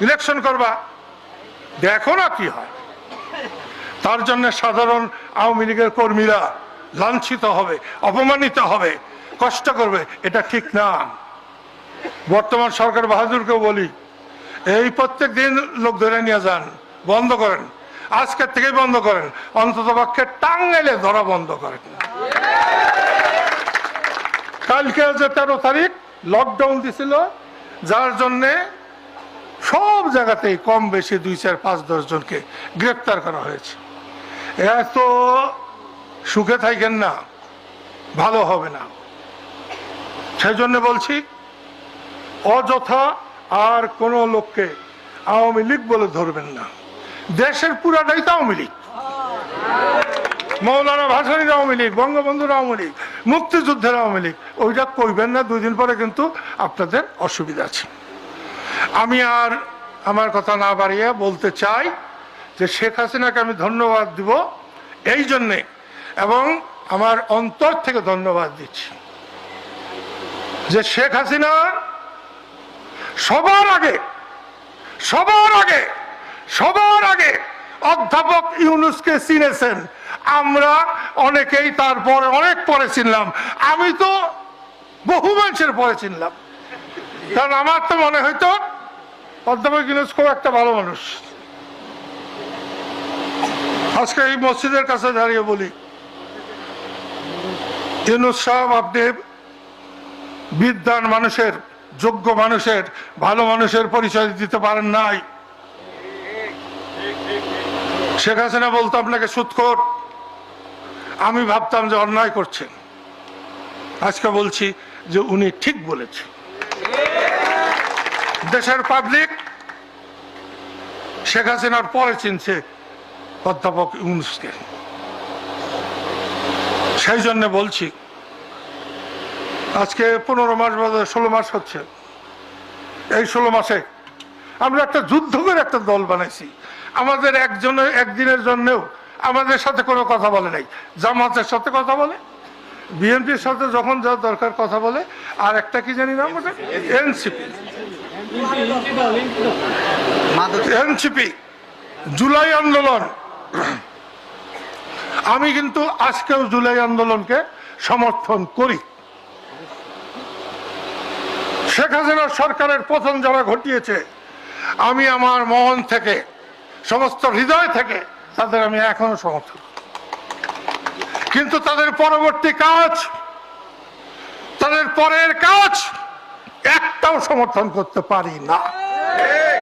Election করবা, দেখো না কি হয়। তার জন্য সাধারণ আওয়ামী লীগের কর্মীরা লাঞ্ছিত হবে, অপমানিত হবে, কষ্ট করবে, এটা ঠিক না। বর্তমান সরকার বাহাদুরকেও বলি, এই প্রত্যেক দিন লোক ধরে নিয়ে যান, বন্ধ করেন, আজকের থেকেই বন্ধ করেন, অন্তত পক্ষে টাঙ্গাইলে ধরা বন্ধ করেন। কালকে যে 13 তারিখ লকডাউন দিছিল, যার জন্যে সব জায়গাতেই কম বেশি 2, 4, 5, 10 জনকে গ্রেপ্তার করা হয়েছে। এত সুখে থাকেন না, ভালো হবে না। সেই জন্য বলছি, অযথা আর কোন লোককে আওয়ামী লীগ বলে ধরবেন না। দেশের পুরাটাই তো আওয়ামী লীগ। মৌলানা ভাসানীর আওয়ামী লীগ, বঙ্গবন্ধুর আওয়ামী লীগ, মুক্তিযুদ্ধের আওয়ামী লীগ, ওইটা কইবেন না। 2 দিন পরে কিন্তু আপনাদের অসুবিধা আছে। আমি আর আমার কথা না বাড়িয়ে বলতে চাই যে শেখ হাসিনাকে আমি ধন্যবাদ দিব এই জন্যে, এবং আমার অন্তর থেকে ধন্যবাদ দিচ্ছি যে শেখ হাসিনা সবার আগে অধ্যাপক ইউনূসকে চিনেছেন। আমরা অনেকেই তারপরে অনেক পরে চিনলাম। আমি তো বহু মানুষের পরে চিনলাম, কারণ আমার তো মনে হইতো অধ্যাপক ইউনূস খুব একটা ভালো মানুষ। আজকে এই মসজিদের কাছে দাঁড়িয়ে বলি, ইউনূস সাহেব, আপনি বিদ্বান মানুষের, যোগ্য মানুষের, ভালো মানুষের পরিচয় দিতে পারেন নাই। শেখ হাসিনা বলতো আপনাকে সুদখোর, আমি ভাবতাম যে অন্যায় করছেন। আজকে বলছি যে উনি ঠিক বলেছেন। দেশের পাবলিক শেখ হাসিনার পরে চিনছে অধ্যাপক ইউনূসকে। সেই জন্য বলছি, আজকে 15 মাস বাদে 16 মাস হচ্ছে। এই 16 মাসে আমরা একটা যুদ্ধ করে একটা দল বানাইছি। আমাদের একদিনের জন্যও আমাদের সাথে কোনো কথা বলে নাই। জামাতের সাথে কথা বলে, বিএনপির সাথে যখন যা দরকার কথা বলে, আর একটা কি জানি না, এনসিপি, জুলাই আন্দোলন। আমি কিন্তু আজকেও জুলাই আন্দোলনকে সমর্থন করি। শেখ হাসিনা সরকারের পতন যারা ঘটিয়েছে, আমি আমার মন থেকে, সমস্ত হৃদয় থেকে তাদের আমি এখনো সমর্থন, কিন্তু তাদের পরবর্তী কাজ, তাদের পরের কাজ একটাও সমর্থন করতে পারি না।